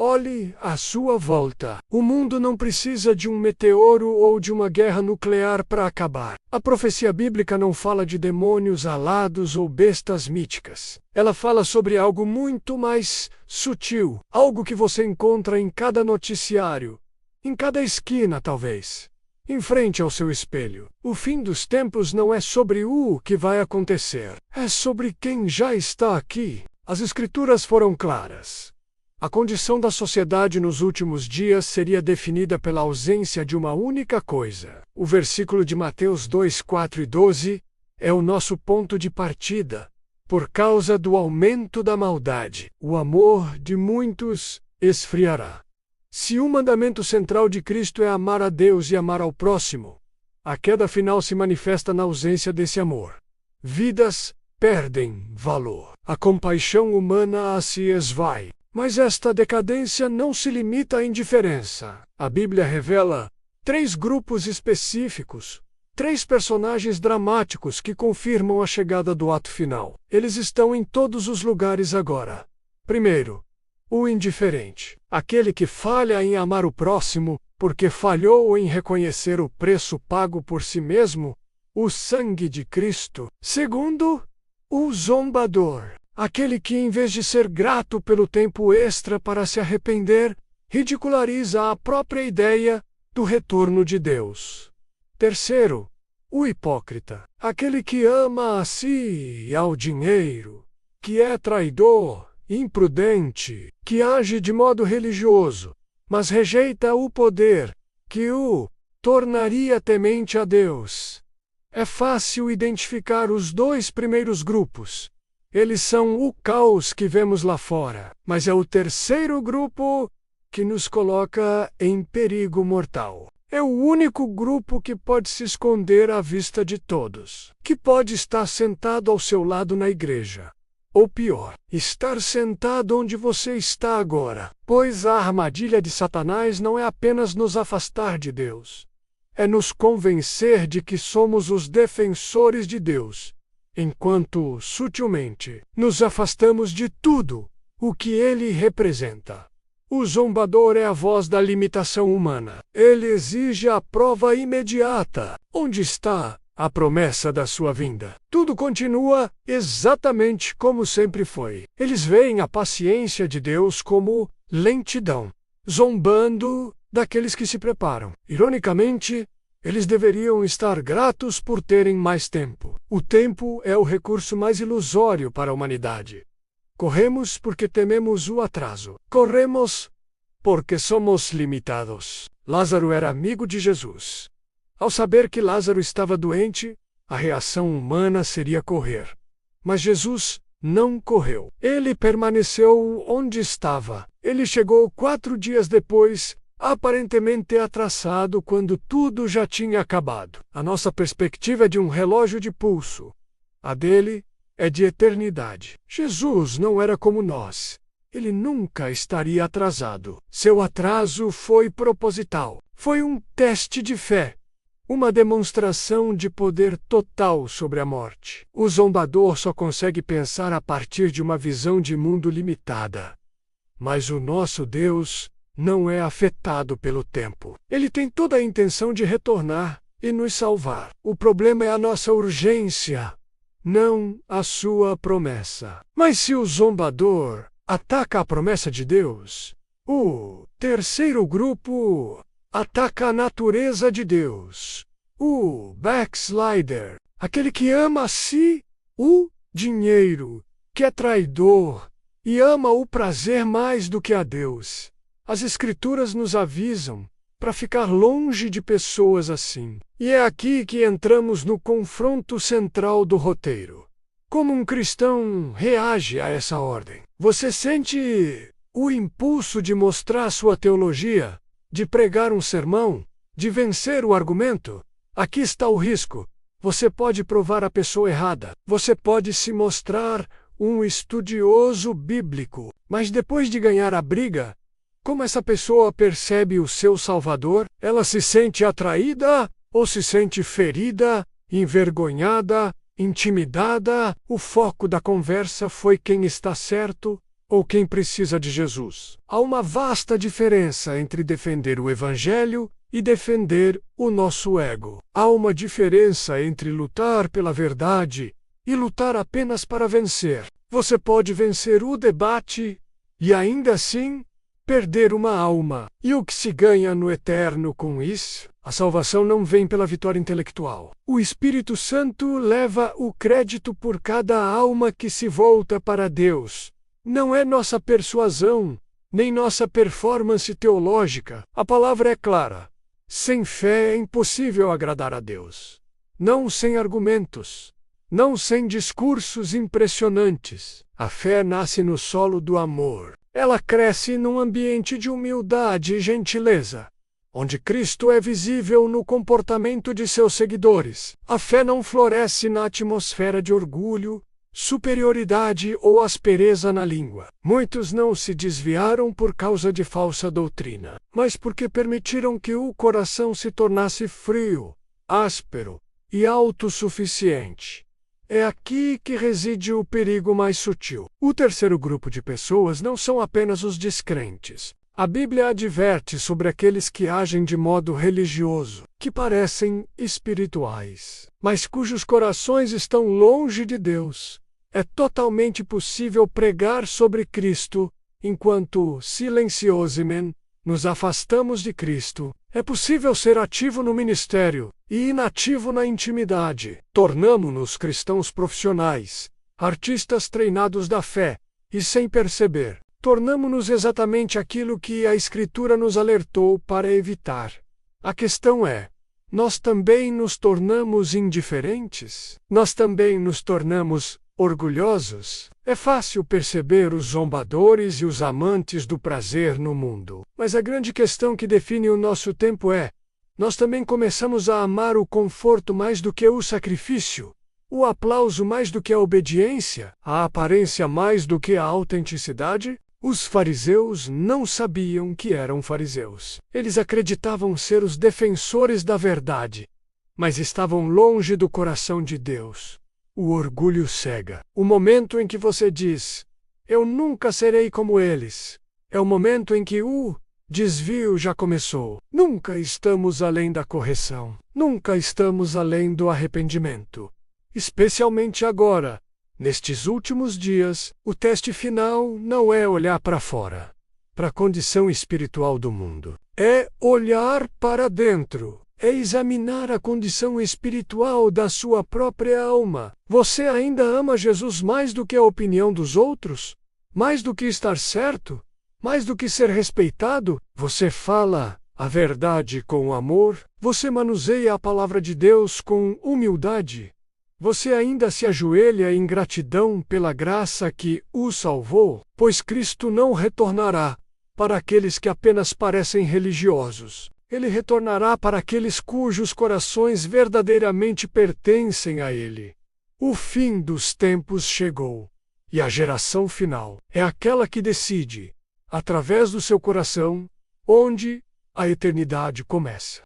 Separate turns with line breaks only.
Olhe à sua volta. O mundo não precisa de um meteoro ou de uma guerra nuclear para acabar. A profecia bíblica não fala de demônios alados ou bestas míticas. Ela fala sobre algo muito mais sutil, algo que você encontra em cada noticiário, em cada esquina talvez, em frente ao seu espelho. O fim dos tempos não é sobre o que vai acontecer, é sobre quem já está aqui. As Escrituras foram claras. A condição da sociedade nos últimos dias seria definida pela ausência de uma única coisa. O versículo de Mateus 2, 4 e 12 é o nosso ponto de partida. Por causa do aumento da maldade, o amor de muitos esfriará. Se o mandamento central de Cristo é amar a Deus e amar ao próximo, a queda final se manifesta na ausência desse amor. Vidas perdem valor. A compaixão humana se esvai. Mas esta decadência não se limita à indiferença. A Bíblia revela 3 grupos específicos, 3 personagens dramáticos que confirmam a chegada do ato final. Eles estão em todos os lugares agora. Primeiro, o indiferente, aquele que falha em amar o próximo porque falhou em reconhecer o preço pago por si mesmo, o sangue de Cristo. Segundo, o zombador, aquele que, em vez de ser grato pelo tempo extra para se arrepender, ridiculariza a própria ideia do retorno de Deus. Terceiro, o hipócrita, aquele que ama a si e ao dinheiro, que é traidor, imprudente, que age de modo religioso, mas rejeita o poder que o tornaria temente a Deus. É fácil identificar os 2 primeiros grupos. Eles são o caos que vemos lá fora, mas é o terceiro grupo que nos coloca em perigo mortal. É o único grupo que pode se esconder à vista de todos, que pode estar sentado ao seu lado na igreja. Ou pior, estar sentado onde você está agora, pois a armadilha de Satanás não é apenas nos afastar de Deus, é nos convencer de que somos os defensores de Deus, enquanto, sutilmente, nos afastamos de tudo o que ele representa. O zombador é a voz da limitação humana. Ele exige a prova imediata. Onde está a promessa da sua vinda? Tudo continua exatamente como sempre foi. Eles veem a paciência de Deus como lentidão, zombando daqueles que se preparam. Ironicamente, eles deveriam estar gratos por terem mais tempo. O tempo é o recurso mais ilusório para a humanidade. Corremos porque tememos o atraso. Corremos porque somos limitados. Lázaro era amigo de Jesus. Ao saber que Lázaro estava doente, a reação humana seria correr. Mas Jesus não correu. Ele permaneceu onde estava. Ele chegou 4 dias depois, aparentemente atrasado quando tudo já tinha acabado. A nossa perspectiva é de um relógio de pulso. A dele é de eternidade. Jesus não era como nós. Ele nunca estaria atrasado. Seu atraso foi proposital. Foi um teste de fé. Uma demonstração de poder total sobre a morte. O zombador só consegue pensar a partir de uma visão de mundo limitada. Mas o nosso Deus não é afetado pelo tempo. Ele tem toda a intenção de retornar e nos salvar. O problema é a nossa urgência, não a sua promessa. Mas se o zombador ataca a promessa de Deus, o terceiro grupo ataca a natureza de Deus. O backslider, aquele que ama a si, o dinheiro, que é traidor e ama o prazer mais do que a Deus. As Escrituras nos avisam para ficar longe de pessoas assim. E é aqui que entramos no confronto central do roteiro. Como um cristão reage a essa ordem? Você sente o impulso de mostrar sua teologia, de pregar um sermão, de vencer o argumento? Aqui está o risco. Você pode provar a pessoa errada. Você pode se mostrar um estudioso bíblico. Mas depois de ganhar a briga, como essa pessoa percebe o seu Salvador? Ela se sente atraída ou se sente ferida, envergonhada, intimidada? O foco da conversa foi quem está certo ou quem precisa de Jesus. Há uma vasta diferença entre defender o Evangelho e defender o nosso ego. Há uma diferença entre lutar pela verdade e lutar apenas para vencer. Você pode vencer o debate e ainda assim perder uma alma. E o que se ganha no eterno com isso? A salvação não vem pela vitória intelectual. O Espírito Santo leva o crédito por cada alma que se volta para Deus. Não é nossa persuasão, nem nossa performance teológica. A palavra é clara. Sem fé é impossível agradar a Deus. Não sem argumentos. Não sem discursos impressionantes. A fé nasce no solo do amor. Ela cresce num ambiente de humildade e gentileza, onde Cristo é visível no comportamento de seus seguidores. A fé não floresce na atmosfera de orgulho, superioridade ou aspereza na língua. Muitos não se desviaram por causa de falsa doutrina, mas porque permitiram que o coração se tornasse frio, áspero e autossuficiente. É aqui que reside o perigo mais sutil. O terceiro grupo de pessoas não são apenas os descrentes. A Bíblia adverte sobre aqueles que agem de modo religioso, que parecem espirituais, mas cujos corações estão longe de Deus. É totalmente possível pregar sobre Cristo, enquanto, silenciosamente, nos afastamos de Cristo. É possível ser ativo no ministério e inativo na intimidade. Tornamo-nos cristãos profissionais, artistas treinados da fé, e sem perceber, tornamo-nos exatamente aquilo que a Escritura nos alertou para evitar. A questão é: nós também nos tornamos indiferentes? Nós também nos tornamos orgulhosos? É fácil perceber os zombadores e os amantes do prazer no mundo. Mas a grande questão que define o nosso tempo é: nós também começamos a amar o conforto mais do que o sacrifício, o aplauso mais do que a obediência, a aparência mais do que a autenticidade? Os fariseus não sabiam que eram fariseus. Eles acreditavam ser os defensores da verdade, mas estavam longe do coração de Deus. O orgulho cega. O momento em que você diz: eu nunca serei como eles, é o momento em que o desvio já começou. Nunca estamos além da correção. Nunca estamos além do arrependimento. Especialmente agora, nestes últimos dias, o teste final não é olhar para fora, para a condição espiritual do mundo. É olhar para dentro. É examinar a condição espiritual da sua própria alma. Você ainda ama Jesus mais do que a opinião dos outros? Mais do que estar certo? Mais do que ser respeitado? Você fala a verdade com amor? Você manuseia a palavra de Deus com humildade? Você ainda se ajoelha em gratidão pela graça que o salvou? Pois Cristo não retornará para aqueles que apenas parecem religiosos. Ele retornará para aqueles cujos corações verdadeiramente pertencem a Ele. O fim dos tempos chegou, e a geração final é aquela que decide, através do seu coração, onde a eternidade começa.